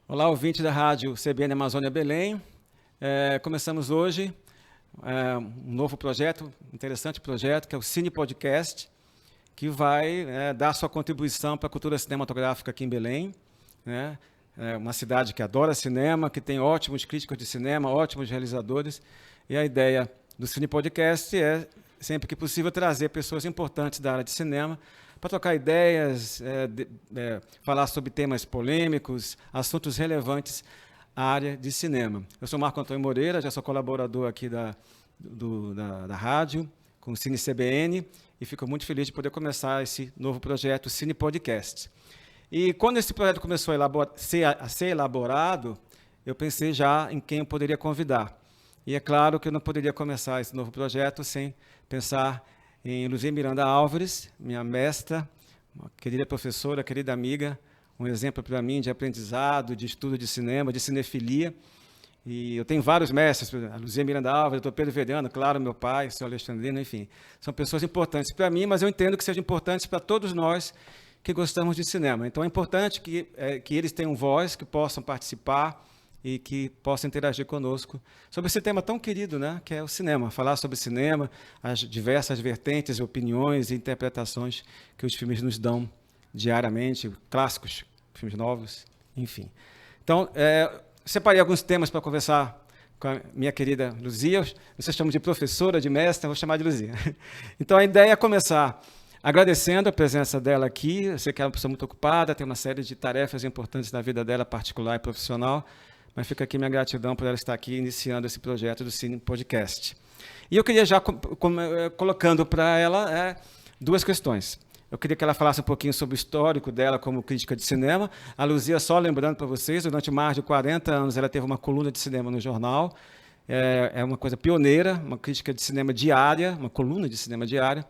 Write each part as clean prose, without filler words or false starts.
Olá, ouvinte da rádio CBN Amazônia Belém. Começamos hoje um novo projeto, um interessante projeto, que é o Cine Podcast, que vai dar sua contribuição para a cultura cinematográfica aqui em Belém, né? É uma cidade que adora cinema, que tem ótimos críticos de cinema, ótimos realizadores, e a ideia do Cine Podcast é, sempre que possível, trazer pessoas importantes da área de cinema para trocar ideias, falar sobre temas polêmicos, assuntos relevantes à área de cinema. Eu sou Marco Antônio Moreira, já sou colaborador aqui da rádio, com o Cine CBN, e fico muito feliz de poder começar esse novo projeto, o Cine Podcast. E quando esse projeto começou a ser elaborado, eu pensei já em quem eu poderia convidar. E é claro que eu não poderia começar esse novo projeto sem pensar em Luzia Miranda Álvares, minha mestra, uma querida professora, querida amiga, um exemplo para mim de aprendizado, de estudo de cinema, de cinefilia. E eu tenho vários mestres, a Luzia Miranda Álvares, o Dr. Pedro Veriano, claro, meu pai, o senhor Alexandrino, enfim. São pessoas importantes para mim, mas eu entendo que sejam importantes para todos nós que gostamos de cinema. Então é importante que eles tenham voz, que possam participar e que possam interagir conosco sobre esse tema tão querido, né, que é o cinema. Falar sobre cinema, as diversas vertentes, opiniões e interpretações que os filmes nos dão diariamente, clássicos, filmes novos, enfim. Então, separei alguns temas para conversar com a minha querida Luzia. Vocês chamam de professora, de mestra, eu vou chamar de Luzia. Então, a ideia é começar agradecendo a presença dela aqui. Eu sei que ela é uma pessoa muito ocupada, tem uma série de tarefas importantes na vida dela, particular e profissional, mas fica aqui minha gratidão por ela estar aqui iniciando esse projeto do Cine Podcast. E eu queria já, colocando para ela duas questões. Eu queria que ela falasse um pouquinho sobre o histórico dela como crítica de cinema. A Luzia, só lembrando para vocês, durante mais de 40 anos ela teve uma coluna de cinema no jornal. É uma coisa pioneira, uma crítica de cinema diária, uma coluna de cinema diária.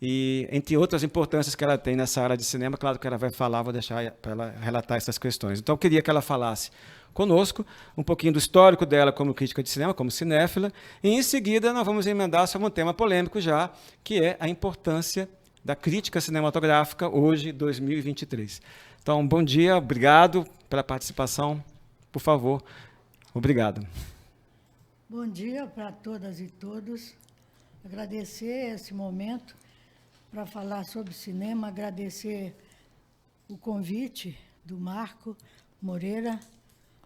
E, entre outras importâncias que ela tem nessa área de cinema, claro que ela vai falar, vou deixar para ela relatar essas questões. Então, eu queria que ela falasse conosco um pouquinho do histórico dela como crítica de cinema, como cinéfila, e, em seguida, nós vamos emendar sobre um tema polêmico já, que é a importância da crítica cinematográfica hoje, 2023. Então, bom dia, obrigado pela participação, por favor. Obrigado. Bom dia para todas e todos. Agradecer esse momento para falar sobre cinema, agradecer o convite do Marco Moreira,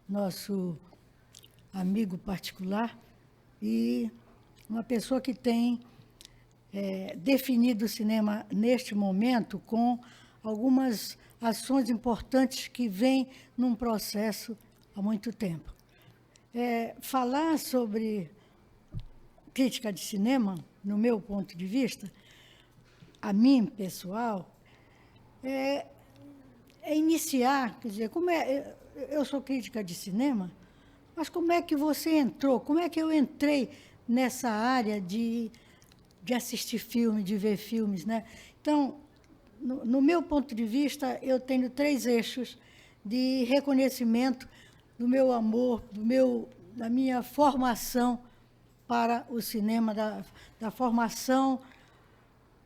nosso amigo particular, e uma pessoa que tem definido o cinema neste momento com algumas ações importantes que vêm num processo há muito tempo. Falar sobre crítica de cinema, no meu ponto de vista, a mim, pessoal, é iniciar, quer dizer, eu sou crítica de cinema, mas como é que você entrou? Como é que eu entrei nessa área de assistir filme, de ver filmes, né? Então, no meu ponto de vista, eu tenho 3 eixos de reconhecimento do meu amor, da minha formação para o cinema, da formação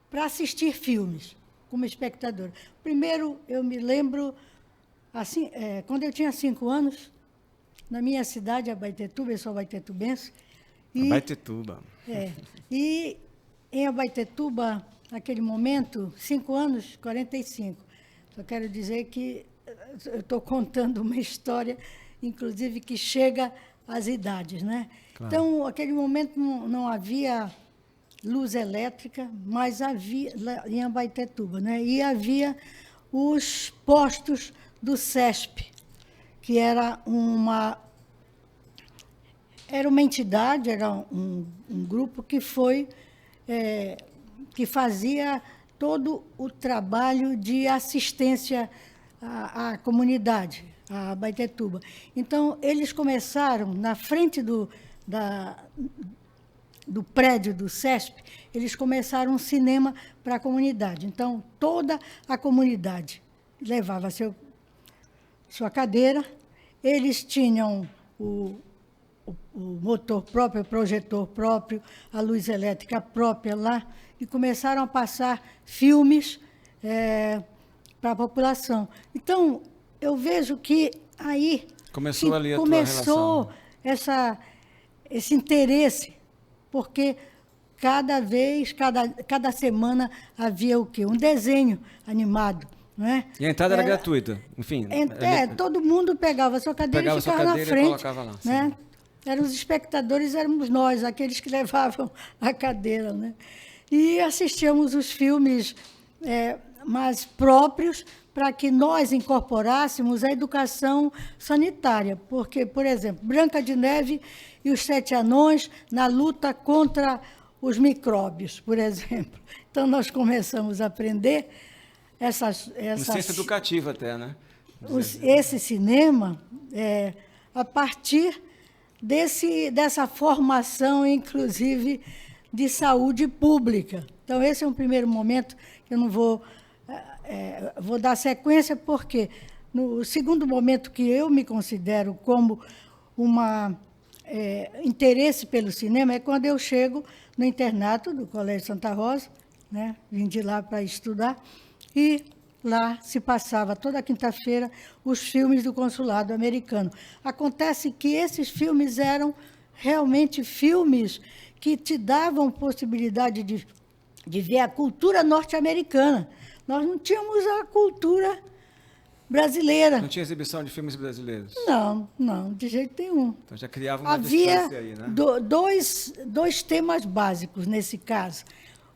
para assistir filmes, como espectadora. Primeiro, eu me lembro, assim, quando eu tinha 5 anos, na minha cidade, Abaetetuba, eu sou abaetetubense. Abaetetuba. E em Abaetetuba, naquele momento, 5 anos, 45. Só quero dizer que eu estou contando uma história, inclusive, que chega às idades, né? Claro. Então, naquele momento não havia luz elétrica, mas havia lá em Abaetetuba, né? E havia os postos do CESP, que era uma entidade, era um grupo que que fazia todo o trabalho de assistência à comunidade, a Abaetetuba. Então, eles começaram, na frente do prédio do CESP, eles começaram um cinema para a comunidade. Então, toda a comunidade levava sua cadeira, eles tinham o motor próprio, o projetor próprio, a luz elétrica própria lá, e começaram a passar filmes para a população. Então, eu vejo que aí Começou ali a tua relação. Esse interesse, porque cada semana havia o quê? Um desenho animado, não é? E a entrada era gratuita, enfim. Todo mundo pegava a sua cadeira e ficava na frente. E colocava lá, né? Eram os espectadores, éramos nós, aqueles que levavam a cadeira, né? E assistíamos os filmes mais próprios para que nós incorporássemos a educação sanitária. Porque, por exemplo, Branca de Neve e os Sete Anões na luta contra os micróbios, por exemplo. Então, nós começamos a aprender essas ciência educativa até, né? Esse cinema, a partir dessa formação, inclusive, de saúde pública. Então, esse é um primeiro momento que eu não vou dar sequência, porque no segundo momento que eu me considero como interesse pelo cinema é quando eu chego no internato do Colégio Santa Rosa, né? Vim de lá para estudar, e lá se passava toda quinta-feira os filmes do consulado americano. Acontece que esses filmes eram realmente filmes que te davam possibilidade de ver a cultura norte-americana. Nós não tínhamos a cultura brasileira. Não tinha exibição de filmes brasileiros? Não, de jeito nenhum. Então já criava uma distância aí, né? Dois temas básicos nesse caso.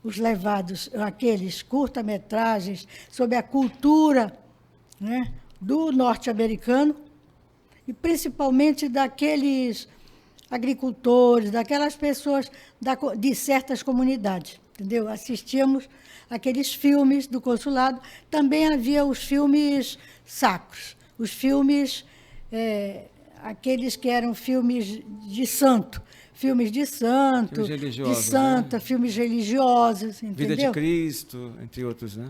Os levados, aqueles curta-metragens sobre a cultura, né, do norte-americano, e principalmente daqueles agricultores, daquelas pessoas de certas comunidades, entendeu? Assistíamos aqueles filmes do consulado. Também havia os filmes sacros, os filmes, aqueles que eram filmes de santo, filmes de santa, né? Filmes religiosos, entendeu? Vida de Cristo, entre outros, né?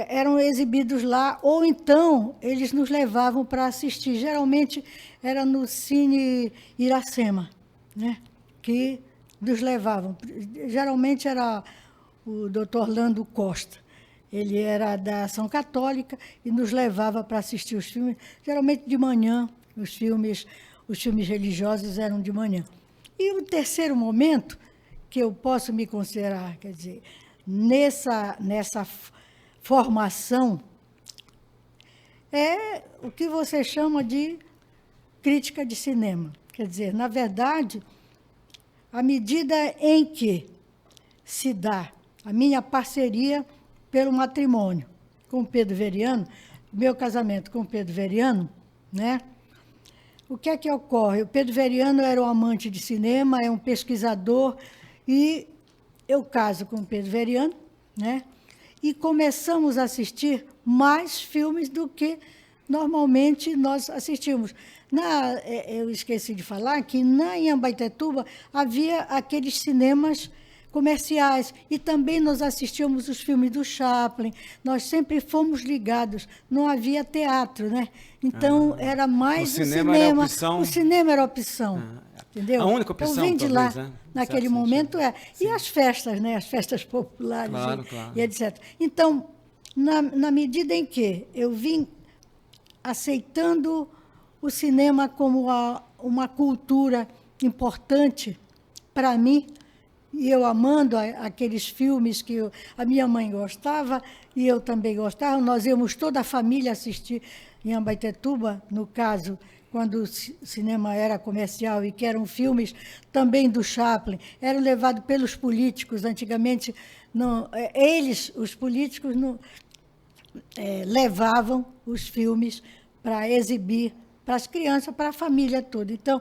Eram exibidos lá, ou então eles nos levavam para assistir. Geralmente era no Cine Iracema, né? Que nos levavam. Geralmente era o doutor Orlando Costa. Ele era da Ação Católica e nos levava para assistir os filmes, geralmente de manhã. Os filmes religiosos eram de manhã. E o terceiro momento, que eu posso me considerar, quer dizer, nessa formação, é o que você chama de crítica de cinema. Quer dizer, na verdade, à medida em que se dá a minha parceria pelo matrimônio com o Pedro Veriano, meu casamento com o Pedro Veriano, né? O que é que ocorre? O Pedro Veriano era um amante de cinema, é um pesquisador, e eu caso com o Pedro Veriano, né? E começamos a assistir mais filmes do que normalmente nós assistimos. Eu esqueci de falar que na Inhambaitetuba havia aqueles cinemas comerciais, e também nós assistíamos os filmes do Chaplin. Nós sempre fomos ligados, não havia teatro, né? Então era mais o cinema. Era a opção. O cinema era a opção, entendeu? A única opção, então, vem de talvez, lá, né? naquele momento E as festas, né? As festas populares, claro. E etc. Então, na medida em que eu vim aceitando o cinema como uma cultura importante para mim, e eu amando aqueles filmes que a minha mãe gostava e eu também gostava, nós íamos toda a família assistir em Ambaitetuba, no caso, quando o cinema era comercial e que eram filmes também do Chaplin, eram levados pelos políticos. Antigamente, os políticos, levavam os filmes para exibir para as crianças, para a família toda. Então,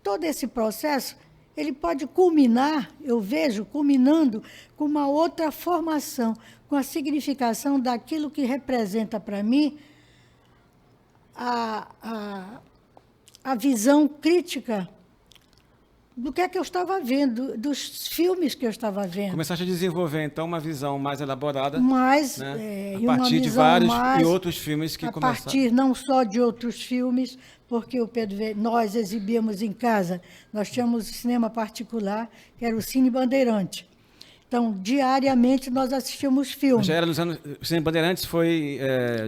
todo esse processo ele pode culminar, eu vejo, culminando com uma outra formação, com a significação daquilo que representa para mim a visão crítica do que é que eu estava vendo, dos filmes que eu estava vendo. Começaste a desenvolver, então, uma visão mais elaborada. Né? A partir de vários e outros filmes que começaram. A partir não só de outros filmes, porque nós exibíamos em casa, nós tínhamos um cinema particular, que era o Cine Bandeirante. Então, diariamente, nós assistimos filmes. Já era nos anos... O Cine Bandeirantes foi,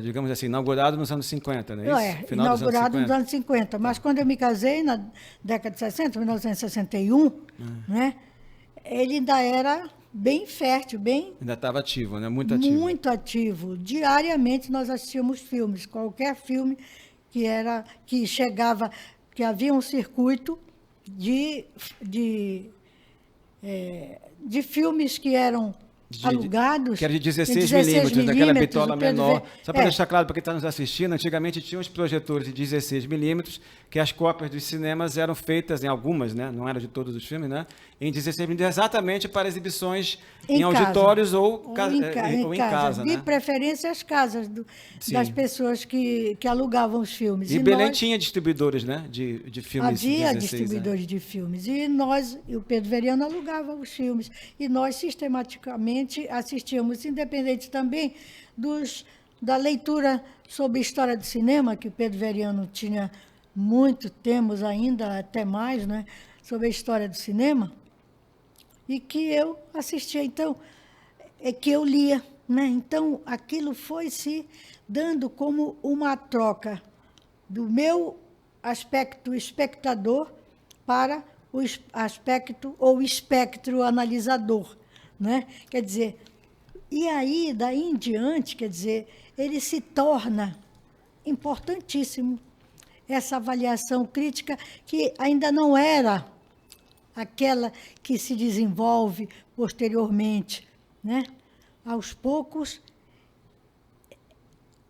digamos assim, inaugurado nos anos 50, não é isso? Final Inaugurado nos anos 50. Mas quando eu me casei, na década de 60, 1961, né, ele ainda era bem fértil, bem... Ainda estava ativo, né? Muito ativo. Muito ativo. Diariamente nós assistíamos filmes. Qualquer filme que chegava, que havia um circuito de filmes que eram alugados. Que era de 16 milímetros, daquela bitola menor. Só para deixar claro para quem está nos assistindo, antigamente tinha os projetores de 16 milímetros, que as cópias dos cinemas eram feitas em algumas, né? Não era de todos os filmes, né? Em 16 milímetros, exatamente para exibições em auditórios ou em casa. De né? preferência as casas das pessoas que alugavam os filmes. E Belém tinha distribuidores, né? De filmes. Havia 16, distribuidores de filmes. E nós, e o Pedro Veriano, alugava os filmes. E nós, sistematicamente, assistíamos, independente também da leitura sobre história do cinema, que o Pedro Veriano tinha muito, temos ainda até mais, né, sobre a história do cinema, e que eu assistia. Então, que eu lia. Né? Então, aquilo foi se dando como uma troca do meu aspecto espectador para o aspecto ou espectro analisador. Né? Quer dizer, e aí, daí em diante, quer dizer, ele se torna importantíssimo essa avaliação crítica que ainda não era aquela que se desenvolve posteriormente. Né? Aos poucos,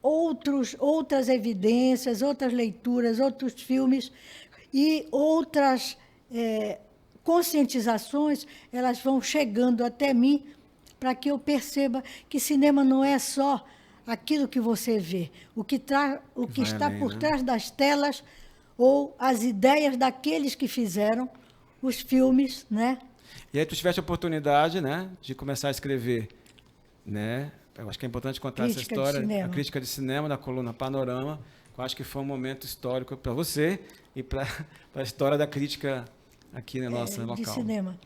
outras evidências, outras leituras, outros filmes e outras conscientizações, elas vão chegando até mim para que eu perceba que cinema não é só aquilo que você vê, o que está além, por né? trás das telas ou as ideias daqueles que fizeram os filmes, né? E aí tu tiveste a oportunidade, né, de começar a escrever, né? Eu acho que é importante contar essa história, a crítica de cinema da coluna Panorama. Eu acho que foi um momento histórico para você e para a história da crítica aqui na nossa local. De cinema.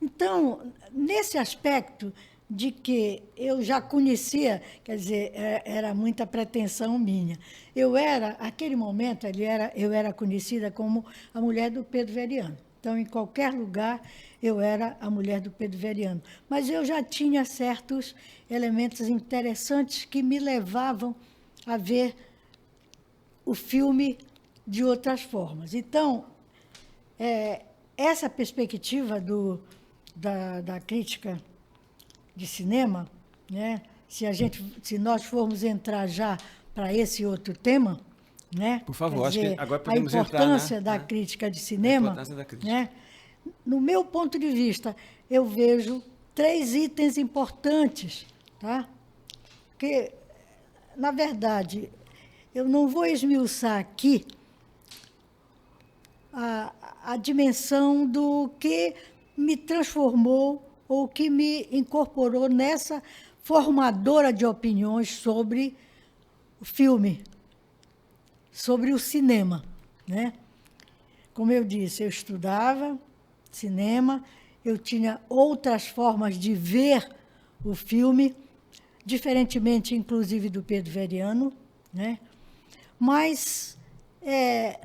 Então, nesse aspecto de que eu já conhecia, quer dizer, era muita pretensão minha. Naquele momento, eu era conhecida como a mulher do Pedro Veriano. Então, em qualquer lugar, eu era a mulher do Pedro Veriano. Mas eu já tinha certos elementos interessantes que me levavam a ver o filme de outras formas. Então, essa perspectiva da crítica de cinema, né? Se nós formos entrar já para esse outro tema, né? Por favor, dizer, acho que agora podemos entrar, a importância da crítica de cinema, a importância da crítica. Né? No meu ponto de vista, eu vejo 3 itens importantes, tá? Porque, na verdade, eu não vou esmiuçar aqui a dimensão do que me transformou ou que me incorporou nessa formadora de opiniões sobre o filme, sobre o cinema. Né? Como eu disse, eu estudava cinema, eu tinha outras formas de ver o filme, diferentemente, inclusive, do Pedro Veriano, né? Mas...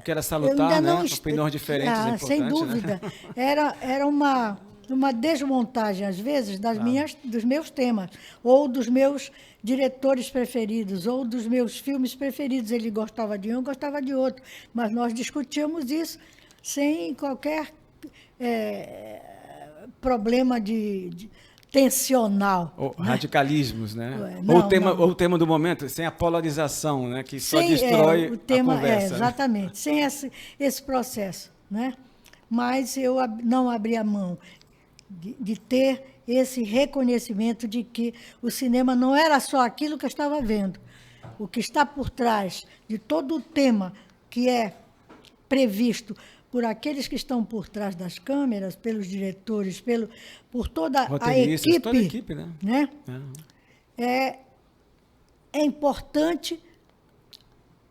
que era salutar, né? Opiniões diferentes, é importante, sem dúvida. Né? Era uma desmontagem, às vezes, dos meus temas, ou dos meus diretores preferidos, ou dos meus filmes preferidos. Ele gostava de um, eu gostava de outro. Mas nós discutíamos isso sem qualquer problema tensional. Ou radicalismos, né? Ou o tema do momento, sem a polarização, né? Que só destrói a conversa. Exatamente, né? Sem esse processo. Né? Mas eu não abri a mão de ter esse reconhecimento de que o cinema não era só aquilo que eu estava vendo. O que está por trás de todo o tema que é previsto por aqueles que estão por trás das câmeras, pelos diretores, por toda a equipe, né? É importante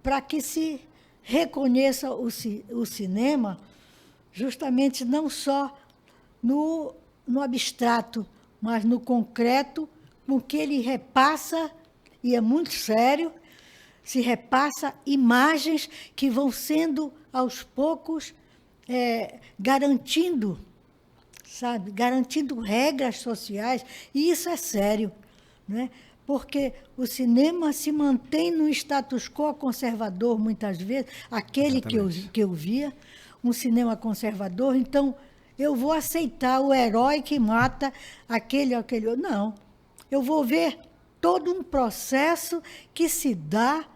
para que se reconheça o cinema justamente não só no abstrato mas no concreto, no que ele repassa, e é muito sério, se repassa imagens que vão sendo, aos poucos, garantindo, sabe, garantindo regras sociais, e isso é sério, né? Porque o cinema se mantém no status quo conservador, muitas vezes, aquele que eu via, um cinema conservador, então eu vou aceitar o herói que mata aquele ou aquele outro. Não, eu vou ver todo um processo que se dá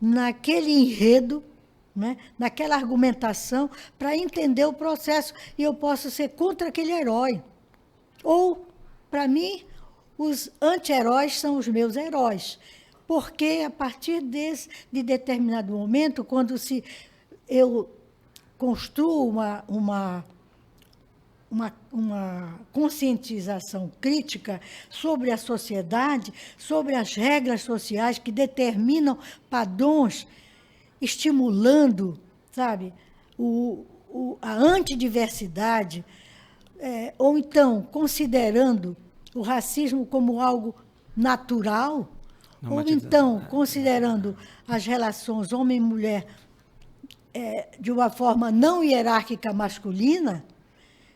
naquele enredo, né, naquela argumentação, para entender o processo. E eu posso ser contra aquele herói. Ou, para mim, os anti-heróis são os meus heróis. Porque, a partir de determinado momento, quando eu construo uma conscientização crítica sobre a sociedade, sobre as regras sociais que determinam padrões, estimulando, sabe, a antidiversidade, ou então considerando o racismo como algo natural, ou então considerando as relações homem e mulher de uma forma não hierárquica masculina,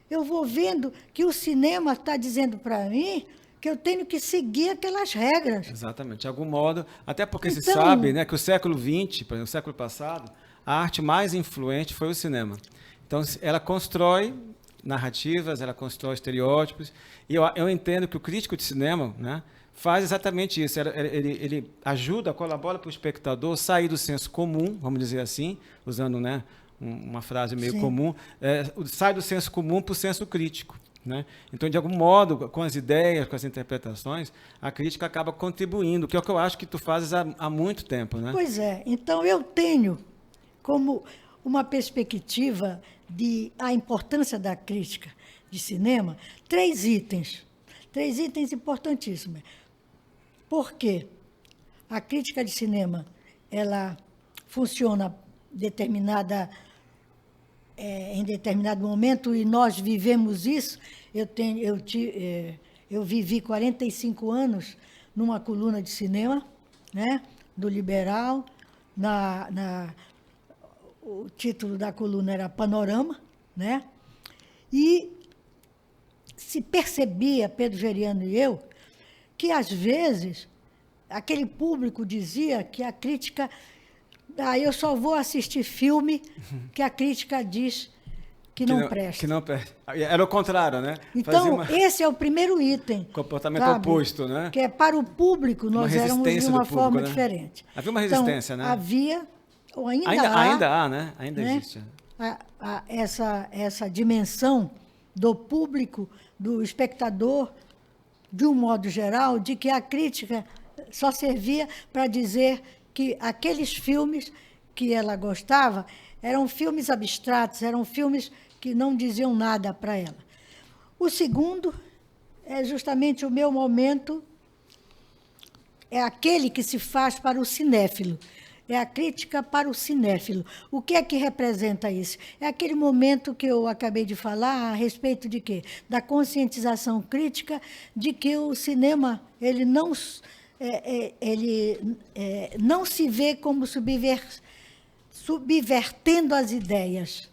eu vou vendo que o cinema está dizendo para mim que eu tenho que seguir aquelas regras. Exatamente, de algum modo, até porque se sabe, né, que o século XX, por exemplo, o século passado, a arte mais influente foi o cinema. Então, ela constrói narrativas, ela constrói estereótipos, e eu entendo que o crítico de cinema, né, faz exatamente isso. Ele ajuda, colabora para o espectador sair do senso comum, vamos dizer assim, usando, né, uma frase meio comum, sai do senso comum para o senso crítico, né? Então, de algum modo, com as ideias, com as interpretações, a crítica acaba contribuindo, que é o que eu acho que tu fazes há muito tempo, né? Pois é. Então, eu tenho como uma perspectiva a importância da crítica de cinema, 3 itens importantíssimos. Por quê? A crítica de cinema, ela funciona em determinado momento, e nós vivemos isso. Eu vivi 45 anos numa coluna de cinema, né, do Liberal. O título da coluna era Panorama, né? E se percebia, Pedro Geriano e eu, que, às vezes, aquele público dizia que a crítica... eu só vou assistir filme que a crítica diz que não presta. Que não presta. Era o contrário, né? Então, esse é o primeiro item. Comportamento oposto, né? Que é para o público, nós éramos de uma forma diferente. Havia uma resistência, então, né? Havia, ou ainda há, né? Ainda existe. Essa dimensão do público, do espectador, de um modo geral, de que a crítica só servia para dizer que aqueles filmes que ela gostava eram filmes abstratos, eram filmes que não diziam nada para ela. O segundo é justamente o meu momento, é aquele que se faz para o cinéfilo, é a crítica para o cinéfilo. O que é que representa isso? É aquele momento que eu acabei de falar a respeito de quê? Da conscientização crítica de que o cinema ele não se vê como subvertendo as ideias,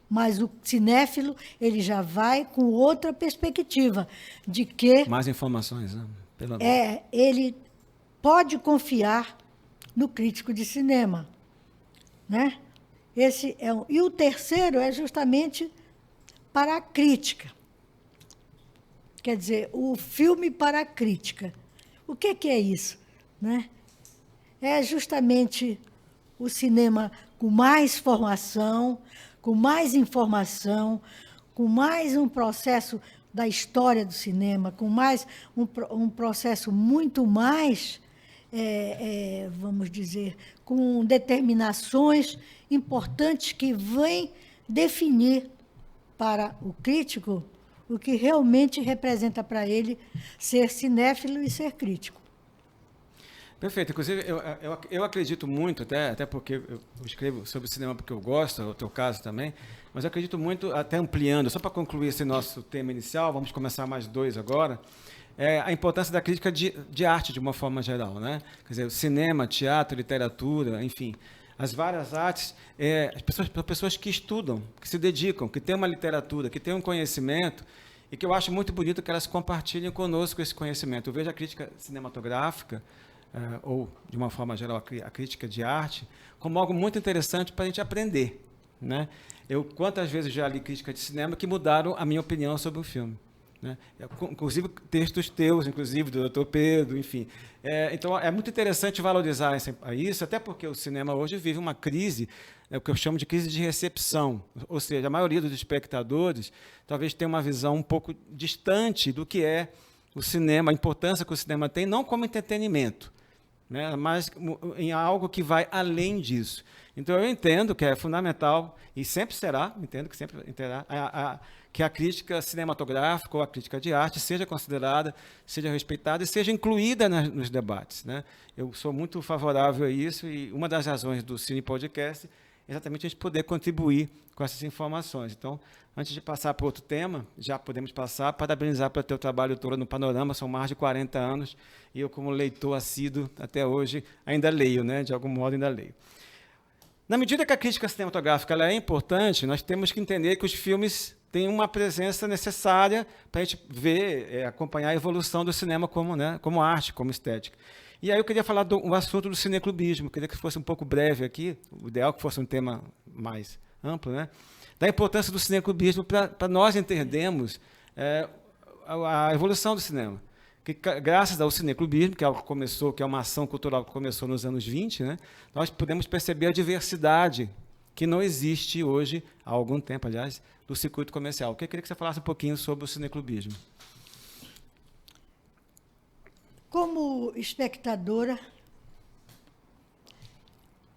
mas o cinéfilo ele já vai com outra perspectiva, de que... Mais informações, né? Ele pode confiar no crítico de cinema, né? E o terceiro é justamente para a crítica. Quer dizer, o filme para a crítica. O que é isso, né? É justamente o cinema com mais formação, com mais informação, com mais um processo da história do cinema, com mais um processo muito mais, vamos dizer, com determinações importantes que vêm definir para o crítico o que realmente representa para ele ser cinéfilo e ser crítico. Perfeito. Inclusive, eu acredito muito, até porque eu escrevo sobre cinema porque eu gosto, é o teu caso também, mas eu acredito muito, até ampliando, só para concluir esse nosso tema inicial, vamos começar mais dois agora, a importância da crítica de arte de uma forma geral, né? Quer dizer, o cinema, teatro, literatura, enfim, as várias artes, para pessoas que estudam, que se dedicam, que têm uma literatura, que têm um conhecimento, e que eu acho muito bonito que elas compartilhem conosco esse conhecimento. Eu vejo a crítica cinematográfica, ou, de uma forma geral, a crítica de arte, como algo muito interessante para a gente aprender, né? Eu, quantas vezes já li crítica de cinema que mudaram a minha opinião sobre o filme, né? Inclusive textos teus, inclusive do Dr. Pedro, enfim. Então, é muito interessante valorizar isso, até porque o cinema hoje vive uma crise, o que eu chamo de crise de recepção, ou seja, a maioria dos espectadores talvez tenha uma visão um pouco distante do que é o cinema, a importância que o cinema tem, não como entretenimento, né, mas em algo que vai além disso. Então, eu entendo que é fundamental, e sempre será, entendo que sempre terá, que a crítica cinematográfica ou a crítica de arte seja considerada, seja respeitada e seja incluída nos debates, né? Eu sou muito favorável a isso, e uma das razões do Cine Podcast é exatamente a gente poder contribuir com essas informações. Então, antes de passar para outro tema, já podemos passar, parabenizar pelo teu trabalho todo no Panorama, são mais de 40 anos, e eu, como leitor assíduo, até hoje, ainda leio, né? De algum modo ainda leio. Na medida que a crítica cinematográfica ela é importante, nós temos que entender que os filmes têm uma presença necessária para a gente ver, acompanhar a evolução do cinema como, né, como arte, como estética. E aí eu queria falar do assunto do cineclubismo, queria que fosse um pouco breve aqui, o ideal é que fosse um tema mais amplo, né? Da importância do cineclubismo para nós entendermos a evolução do cinema. Que, graças ao cineclubismo, que é algo que começou, que é uma ação cultural que começou nos anos 20, né, nós podemos perceber a diversidade que não existe hoje, há algum tempo, aliás, do circuito comercial. Eu queria que você falasse um pouquinho sobre o cineclubismo. Como espectadora,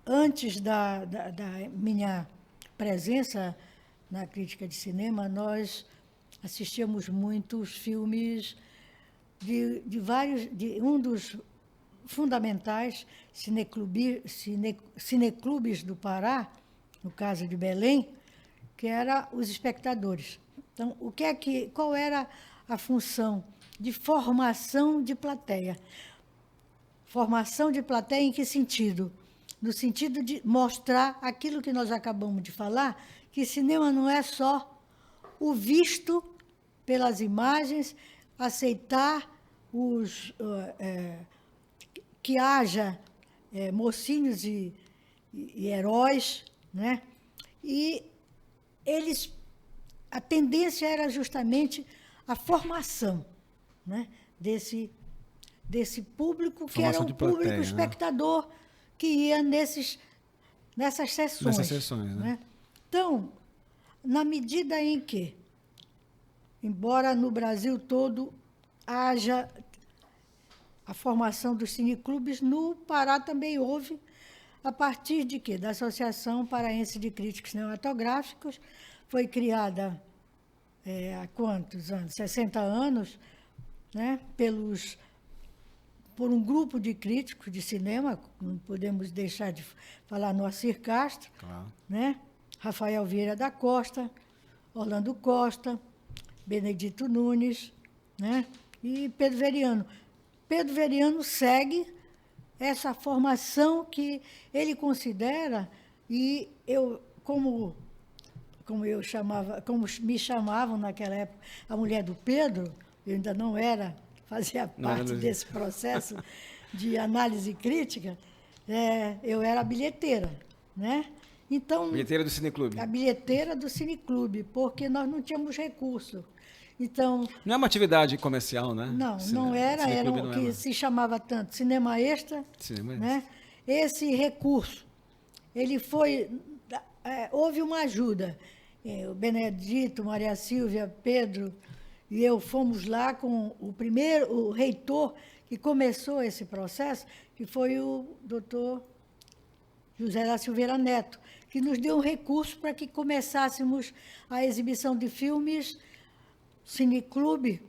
antes da minha presença na crítica de cinema, nós assistíamos muitos filmes de um dos fundamentais cineclubes do Pará, no caso de Belém, que era os espectadores. Então, qual era a função de formação de plateia? Formação de plateia em que sentido? No sentido de mostrar aquilo que nós acabamos de falar, que cinema não é só o visto pelas imagens, aceitar que haja mocinhos e heróis, né? E a tendência era justamente a formação, né, desse público, que era um público espectador, né, que ia nessas sessões. Nessas sessões, né? Então, na medida em que, embora no Brasil todo haja a formação dos cineclubes, no Pará também houve, a partir de quê? Da Associação Paraense de Críticos Cinematográficos, foi criada há quantos anos? 60 anos, né? Por um grupo de críticos de cinema, não podemos deixar de falar Noacir Castro, claro, né? Rafael Vieira da Costa, Orlando Costa, Benedito Nunes, né? E Pedro Veriano. Pedro Veriano segue essa formação que ele considera, e eu, como me chamavam naquela época, a mulher do Pedro, eu ainda não era, fazia parte desse processo de análise crítica, eu era a bilheteira, né? Então, bilheteira do Cineclube. A bilheteira do Cineclube, porque nós não tínhamos recurso. Então, não é uma atividade comercial, né? Não era o que se chamava tanto Cinema Extra. Né? Esse recurso, ele foi... houve uma ajuda. O Benedito, Maria Silvia, Pedro e eu fomos lá com o reitor que começou esse processo, que foi o doutor José da Silveira Neto, que nos deu um recurso para que começássemos a exibição de filmes Cineclube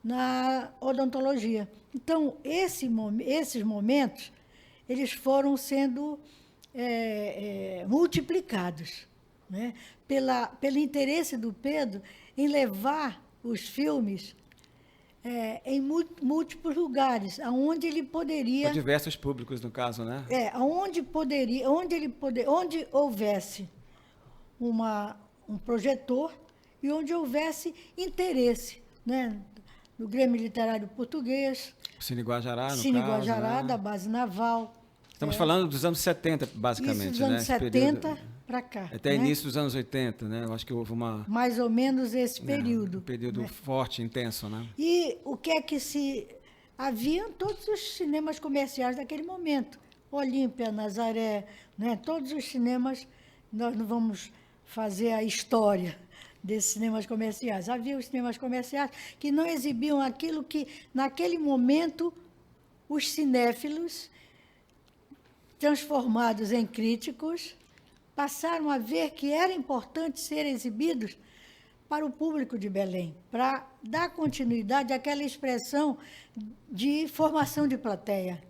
na odontologia. Então, esses momentos, eles foram sendo multiplicados, né? Pelo interesse do Pedro em levar os filmes em múltiplos lugares, aonde ele poderia... Para diversos públicos, no caso, né? Onde houvesse um projetor e onde houvesse interesse, né? No Grêmio Literário Português, Cine Guajará, no Cine caso, Guajará, né? da Base Naval. Estamos falando dos anos 70, basicamente, Isso dos anos né? 70 para cá. Até né? início dos anos 80, né? Eu acho que houve mais ou menos esse período. um período né? forte, intenso, né? E o que é que se... Haviam todos os cinemas comerciais daquele momento. Olímpia, Nazaré, né? Todos os cinemas, nós não vamos fazer a história desses cinemas comerciais. Havia os cinemas comerciais que não exibiam aquilo que, naquele momento, os cinéfilos, transformados em críticos, passaram a ver que era importante ser exibidos para o público de Belém, para dar continuidade àquela expressão de formação de plateia.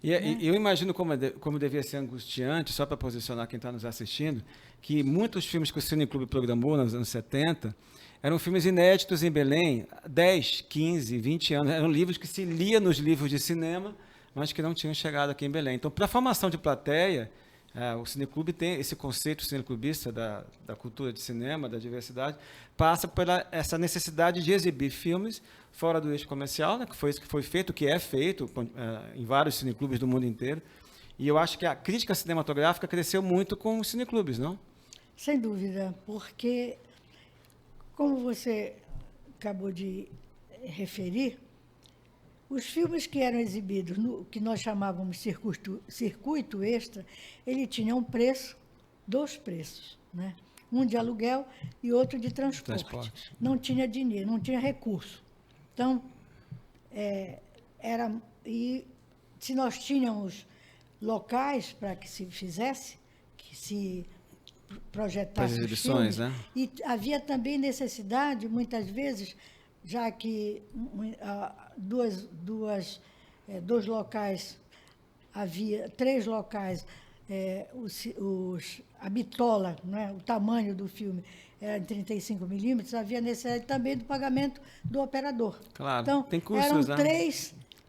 E eu imagino como devia ser angustiante, só para posicionar quem está nos assistindo, que muitos filmes que o Cine Clube programou nos anos 70 eram filmes inéditos em Belém, 10, 15, 20 anos. Eram livros que se lia nos livros de cinema, mas que não tinham chegado aqui em Belém. Então, para a formação de plateia, o Cineclube tem esse conceito cineclubista da cultura de cinema, da diversidade, passa por essa necessidade de exibir filmes fora do eixo comercial, né, que foi isso que foi feito, que é feito em vários cineclubes do mundo inteiro. E eu acho que a crítica cinematográfica cresceu muito com os cineclubes, não? Sem dúvida, porque, como você acabou de referir, os filmes que eram exibidos no que nós chamávamos circuito extra, ele tinha um preço, 2 preços, né? Um de aluguel e outro de transporte. Não tinha dinheiro, não tinha recurso. Então, e se nós tínhamos locais para que se fizesse, que se projetasse as exibições, filmes, né? E havia também necessidade, muitas vezes, já que dois locais, havia 3 locais, a bitola, né, o tamanho do filme era de 35 milímetros, havia necessidade também do pagamento do operador. Claro, então, tem custos, eram né?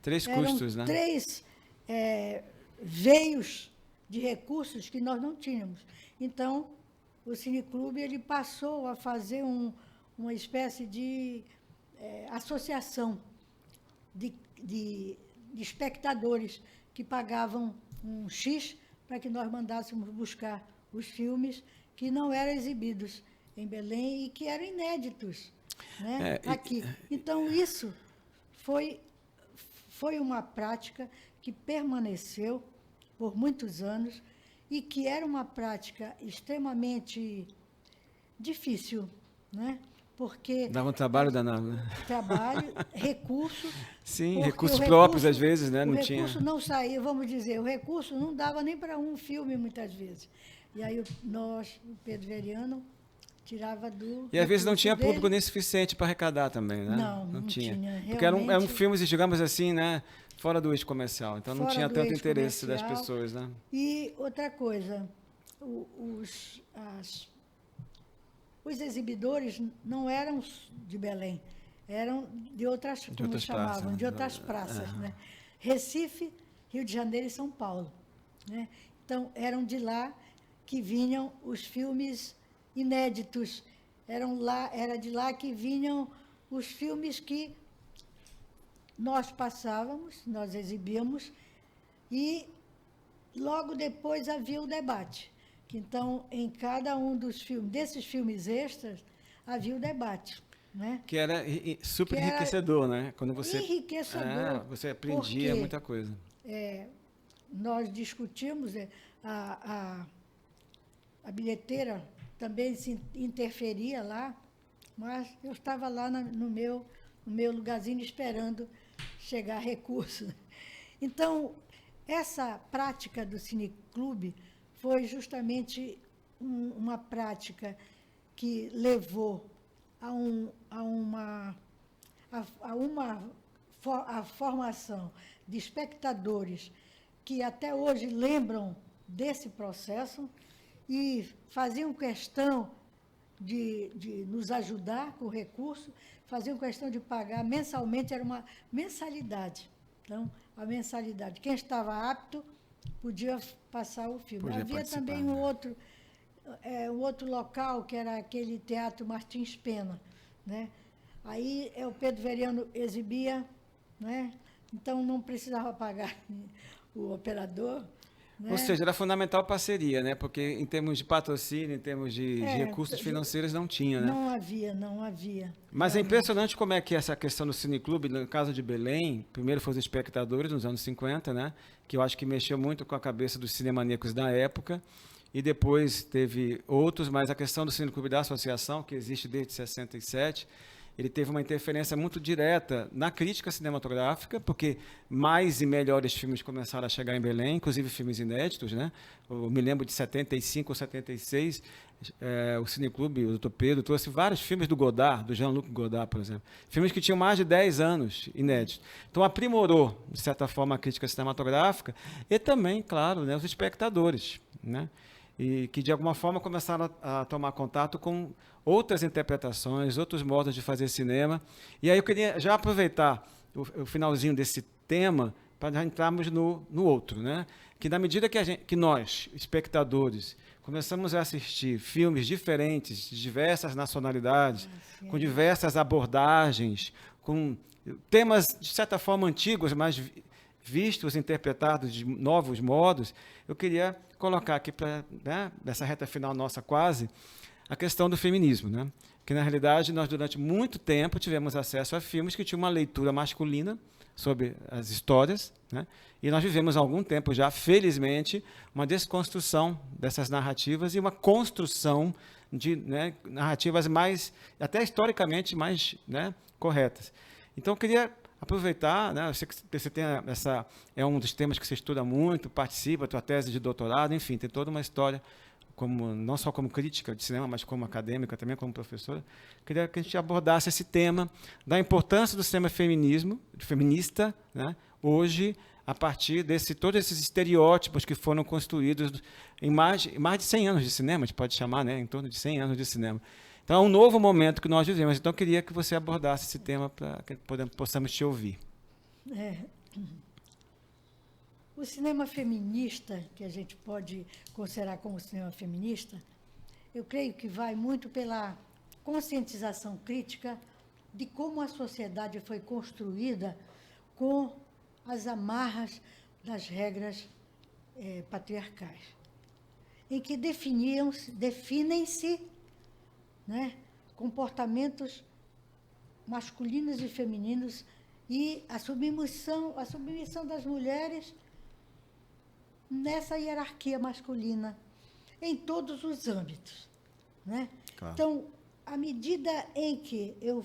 Três custos, né? 3 veios de recursos que nós não tínhamos. Então, o Cineclube ele passou a fazer uma espécie de associação de espectadores que pagavam um X para que nós mandássemos buscar os filmes que não eram exibidos em Belém e que eram inéditos, né, aqui. Então, isso foi uma prática que permaneceu por muitos anos e que era uma prática extremamente difícil, né? Porque... Dava um trabalho danado, né? Trabalho, recurso... Sim, recursos próprios, às vezes, né? O recurso não saía, vamos dizer, o recurso não dava nem para um filme, muitas vezes. E aí o Pedro Veriano, tirava do... E às vezes não tinha dele. público nem suficiente para arrecadar também, né? Não tinha. Porque eram filmes, digamos assim, né? Fora do eixo comercial. Então não tinha tanto interesse das pessoas, né? E outra coisa, os exibidores não eram de Belém, eram de outras praças, né? Recife, Rio de Janeiro e São Paulo, né? Então, eram de lá que vinham os filmes inéditos, era de lá que vinham os filmes que nós passávamos, nós exibíamos, e logo depois havia o debate. Então, em cada um dos filmes, desses filmes extras, havia o debate, né? Que era super enriquecedor, né? Quando você enriquecedor. Você aprendia muita coisa. Nós discutimos, a bilheteira também se interferia lá, mas eu estava lá no meu lugarzinho esperando chegar recurso. Então, essa prática do Cineclube foi justamente uma prática que levou a a formação de espectadores que até hoje lembram desse processo e faziam questão de nos ajudar com recurso, faziam questão de pagar mensalmente, era uma mensalidade. Então, a mensalidade. Quem estava apto podia passar o filme. Podia Havia participar, também um outro local, que era aquele Teatro Martins Pena, né? Aí o Pedro Veriano exibia, né? Então não precisava pagar o operador. Né? Ou seja, era fundamental parceria, né? Porque em termos de patrocínio, em termos de recursos financeiros, não tinha, né? Não havia. Mas realmente. é impressionante como é que essa questão do cineclube, no caso de Belém, primeiro foram os espectadores nos anos 50, né? Que eu acho que mexeu muito com a cabeça dos cinemaníacos da época, e depois teve outros, mas a questão do cineclube da associação, que existe desde 67, ele teve uma interferência muito direta na crítica cinematográfica, porque mais e melhores filmes começaram a chegar em Belém, inclusive filmes inéditos, né? Eu me lembro de 75 ou 76, o Cineclube, o Dr. Pedro, trouxe vários filmes do Godard, do Jean-Luc Godard, por exemplo. Filmes que tinham mais de 10 anos inéditos. Então, aprimorou, de certa forma, a crítica cinematográfica e também, claro, né, os espectadores, né? E que, de alguma forma, começaram a tomar contato com outras interpretações, outros modos de fazer cinema. E aí eu queria já aproveitar o finalzinho desse tema para já entrarmos no outro, né? Que na medida que nós, espectadores, começamos a assistir filmes diferentes, de diversas nacionalidades, com diversas abordagens, com temas, de certa forma, antigos, mas vistos, interpretados de novos modos, eu queria colocar aqui, né, nessa reta final nossa quase, a questão do feminismo, né? Que, na realidade, nós, durante muito tempo, tivemos acesso a filmes que tinham uma leitura masculina sobre as histórias, né? E nós vivemos há algum tempo já, felizmente, uma desconstrução dessas narrativas e uma construção de, né, narrativas mais, até historicamente, mais, né, corretas. Então, eu queria aproveitar, né, eu sei que você tem é um dos temas que você estuda muito, participa, tua tese de doutorado, enfim, tem toda uma história, não só como crítica de cinema, mas como acadêmica também, como professora. Queria que a gente abordasse esse tema da importância do cinema feminista, né, hoje, a partir de todos esses estereótipos que foram construídos em mais de 100 anos de cinema, a gente pode chamar, né, em torno de 100 anos de cinema. Então, é um novo momento que nós vivemos. Então, eu queria que você abordasse esse tema para que possamos te ouvir. O cinema feminista, que a gente pode considerar como cinema feminista, eu creio que vai muito pela conscientização crítica de como a sociedade foi construída com as amarras das regras patriarcais, em que definem-se, né, comportamentos masculinos e femininos e a submissão das mulheres nessa hierarquia masculina em todos os âmbitos, né? Claro. Então, à medida em que eu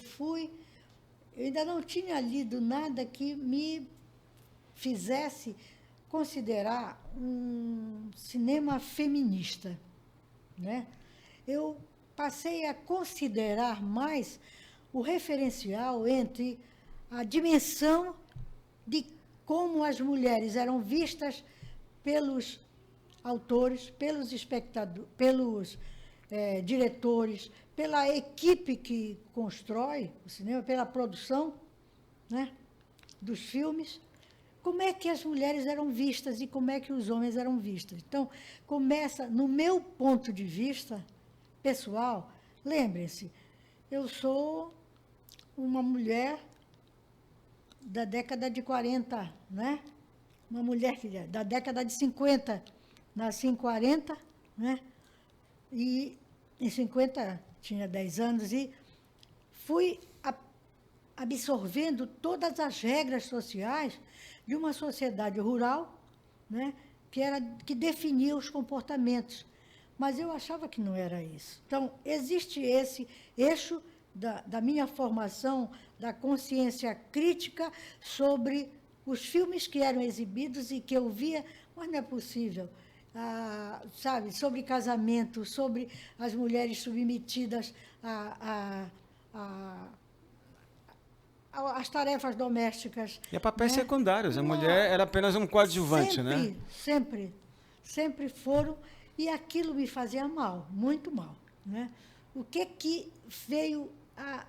ainda não tinha lido nada que me fizesse considerar um cinema feminista, né? Eu passei a considerar mais o referencial entre a dimensão de como as mulheres eram vistas pelos autores, pelos espectadores, pelos diretores, pela equipe que constrói o cinema, pela produção, né, dos filmes, como é que as mulheres eram vistas e como é que os homens eram vistos. Então, começa, no meu ponto de vista pessoal, lembrem-se, eu sou uma mulher da década de 40, né? Uma mulher da década de 50, nasci em 40, né? E em 50 tinha 10 anos e fui absorvendo todas as regras sociais de uma sociedade rural, né? que definia os comportamentos. Mas eu achava que não era isso. Então, existe esse eixo da minha formação, da consciência crítica sobre os filmes que eram exibidos e que eu via, mas não é possível, sabe, sobre casamento, sobre as mulheres submetidas as tarefas domésticas. E a papéis né? secundários. A mulher era apenas um coadjuvante, né? Sempre foram. E aquilo me fazia mal, muito mal. Né? O que veio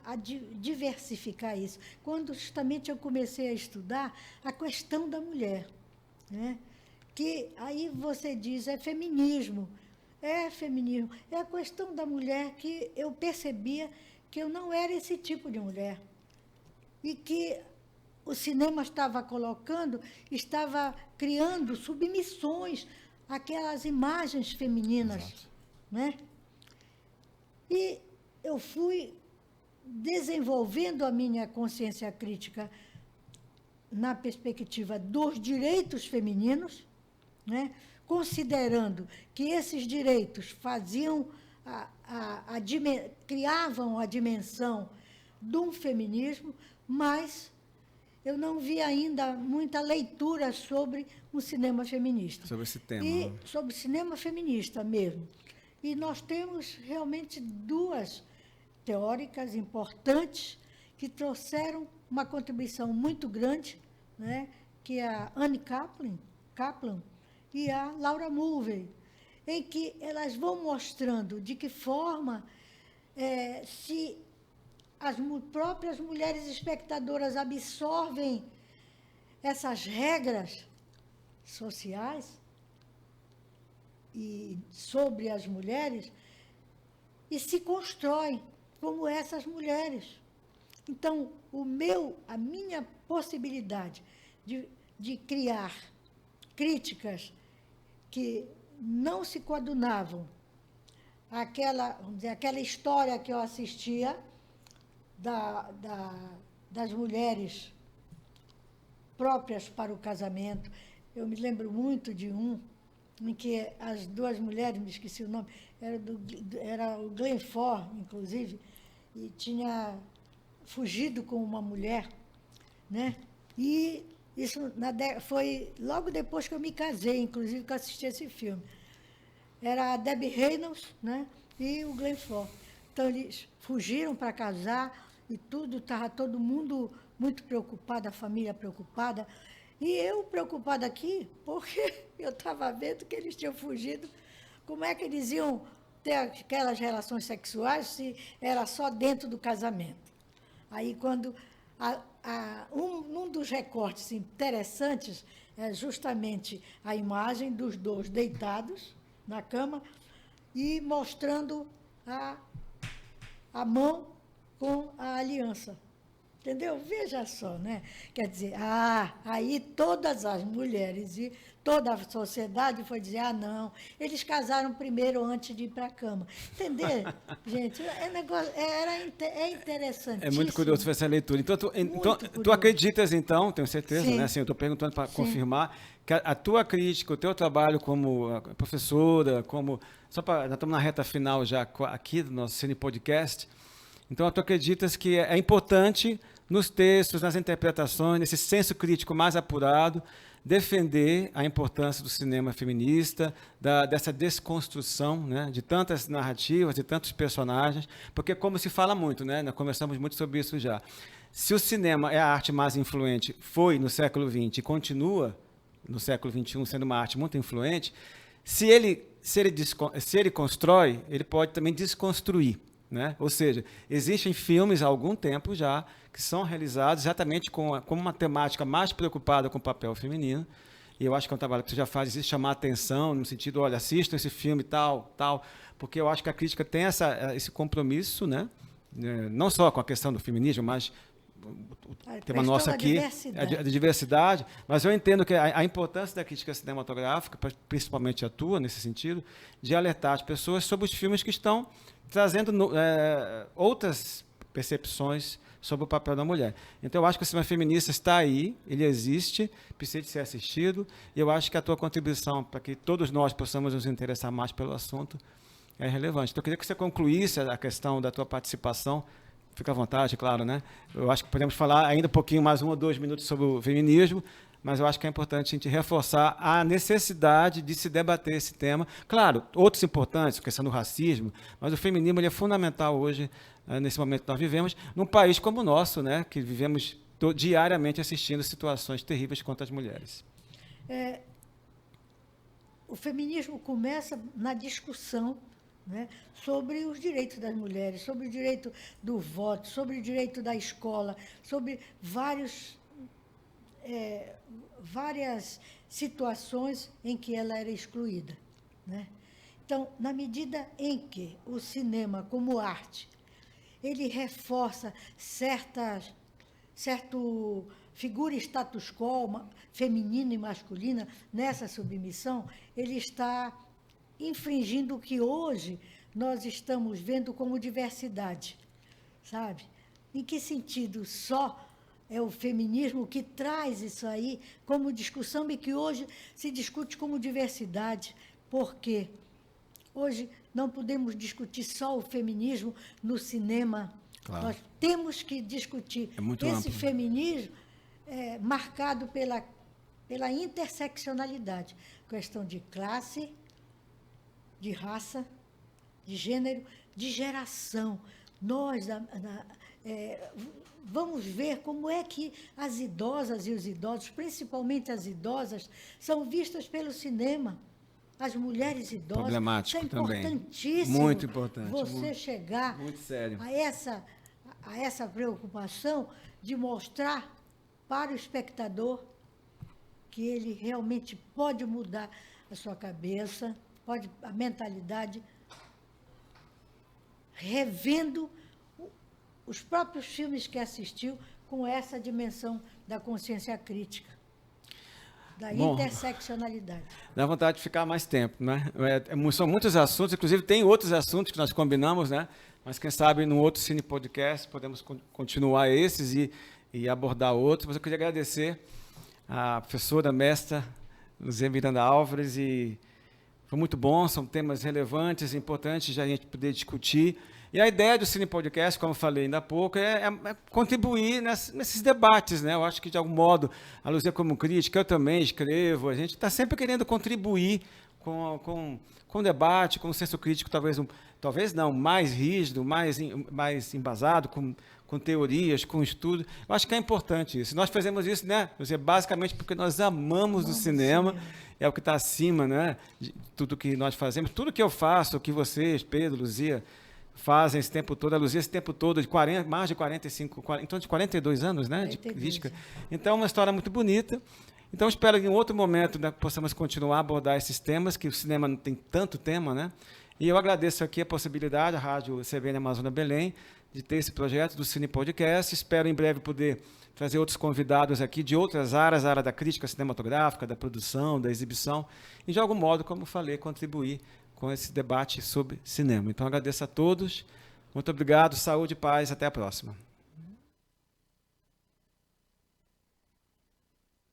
a diversificar isso? Quando justamente eu comecei a estudar a questão da mulher. Né? Que aí você diz, é feminismo. É feminismo. É a questão da mulher que eu percebia que eu não era esse tipo de mulher. E que o cinema estava estava criando submissões àquelas imagens femininas. Exato. Né? E eu fui desenvolvendo a minha consciência crítica na perspectiva dos direitos femininos, né? Considerando que esses direitos faziam criavam a dimensão de um feminismo, mas eu não vi ainda muita leitura sobre o cinema feminista. Sobre esse tema. E sobre o cinema feminista mesmo. E nós temos realmente duas teóricas importantes que trouxeram uma contribuição muito grande, né, que é a Anne Kaplan e a Laura Mulvey, em que elas vão mostrando de que forma, se as próprias mulheres espectadoras absorvem essas regras sociais e sobre as mulheres e se constroem como essas mulheres. Então, a minha possibilidade de criar críticas que não se coadunavam vamos dizer, aquela história que eu assistia das mulheres próprias para o casamento. Eu me lembro muito de em que as duas mulheres, me esqueci o nome, era o Glenn Ford, inclusive, e tinha fugido com uma mulher, né? E isso foi logo depois que eu me casei, inclusive, que eu assisti esse filme. Era a Debbie Reynolds, né? E o Glenn Ford. Então, eles fugiram para casar e tudo, estava todo mundo muito preocupado, a família preocupada. E eu preocupada aqui, porque eu estava vendo que eles tinham fugido. Como é que eles iam ter aquelas relações sexuais se era só dentro do casamento? Aí, quando um dos recortes interessantes é justamente a imagem dos dois deitados na cama e mostrando a mão com a aliança. Entendeu? Veja só, né? Quer dizer, aí todas as mulheres e toda a sociedade foi dizer, não, eles casaram primeiro antes de ir para a cama. Entendeu? Gente, é interessantíssimo. É muito curioso essa leitura. Então, tu acreditas, então, tenho certeza, Sim. né? Assim, eu estou perguntando para Sim. confirmar, que a tua crítica, o teu trabalho como professora, nós estamos na reta final já aqui do nosso Cine Podcast, então tu acreditas que é importante nos textos, nas interpretações, nesse senso crítico mais apurado, defender a importância do cinema feminista, dessa desconstrução, né, de tantas narrativas, de tantos personagens, porque como se fala muito, né, nós conversamos muito sobre isso já, se o cinema é a arte mais influente, foi no século XX e continua no século XXI sendo uma arte muito influente, se ele constrói, ele pode também desconstruir. Né? Ou seja, existem filmes há algum tempo já que são realizados exatamente com uma temática mais preocupada com o papel feminino. E eu acho que é um trabalho que você já faz, existe chamar a atenção, no sentido, olha, assistam esse filme tal, porque eu acho que a crítica tem esse compromisso, né? Não só com a questão do feminismo, mas o tema nosso aqui é a diversidade, mas eu entendo que a importância da crítica cinematográfica, principalmente a tua, nesse sentido, de alertar as pessoas sobre os filmes que estão trazendo outras percepções sobre o papel da mulher. Então, eu acho que o cinema feminista está aí, ele existe, precisa de ser assistido, e eu acho que a tua contribuição para que todos nós possamos nos interessar mais pelo assunto é relevante. Então, eu queria que você concluísse a questão da tua participação. Fica à vontade, claro, né? Eu acho que podemos falar ainda um pouquinho, mais 1 ou 2 minutos sobre o feminismo, mas eu acho que é importante a gente reforçar a necessidade de se debater esse tema. Claro, outros importantes, a questão do racismo, mas o feminismo ele é fundamental hoje, nesse momento que nós vivemos, num país como o nosso, né, que vivemos diariamente assistindo situações terríveis contra as mulheres. O feminismo começa na discussão, né, sobre os direitos das mulheres, sobre o direito do voto, sobre o direito da escola, sobre várias situações em que ela era excluída, né? Então, na medida em que o cinema, como arte, ele reforça certa figura status quo, feminina e masculina, nessa submissão, ele está infringindo o que hoje nós estamos vendo como diversidade, sabe? Em que sentido só é o feminismo que traz isso aí como discussão e que hoje se discute como diversidade? Por quê? Hoje não podemos discutir só o feminismo no cinema. Claro. Nós temos que discutir esse amplo. Feminismo marcado pela interseccionalidade, questão de classe, de raça, de gênero, de geração. Nós vamos ver como é que as idosas e os idosos, principalmente as idosas, são vistas pelo cinema. As mulheres idosas. Problemático isso é importantíssimo. Também. Muito importante. Você chegar muito sério. a essa preocupação de mostrar para o espectador que ele realmente pode mudar a sua cabeça, a mentalidade, revendo os próprios filmes que assistiu com essa dimensão da consciência crítica, da interseccionalidade. Dá vontade de ficar mais tempo, né? São muitos assuntos, inclusive tem outros assuntos que nós combinamos, né? Mas quem sabe num outro Cine Podcast podemos continuar esses e abordar outros. Mas eu queria agradecer à professora mestra Luzia Miranda Álvares, e foi muito bom, são temas relevantes, importantes de a gente poder discutir. E a ideia do Cine Podcast, como eu falei ainda há pouco, é contribuir nesses debates, né? Eu acho que, de algum modo, a Luzia como crítica, eu também escrevo, a gente está sempre querendo contribuir com o debate, com o senso crítico, talvez não, mais rígido, mais embasado, com teorias, com estudo. Eu acho que é importante isso. Nós fazemos isso, né, Luzia, basicamente porque nós amamos o cinema, é o que está acima, né, de tudo que nós fazemos, tudo que eu faço, o que vocês, Pedro, Luzia, fazem esse tempo todo, a Luzia esse tempo todo, mais de 45, então de 42 anos, né, de crítica. Então, é uma história muito bonita. Então, espero que em outro momento, né, possamos continuar a abordar esses temas, que o cinema não tem tanto tema, né? E eu agradeço aqui a possibilidade, a Rádio CBN Amazônia Belém, de ter esse projeto do Cine Podcast. Espero em breve poder trazer outros convidados aqui de outras áreas, a área da crítica cinematográfica, da produção, da exibição, e de algum modo, como falei, contribuir com esse debate sobre cinema. Então, agradeço a todos. Muito obrigado, saúde e paz. Até a próxima.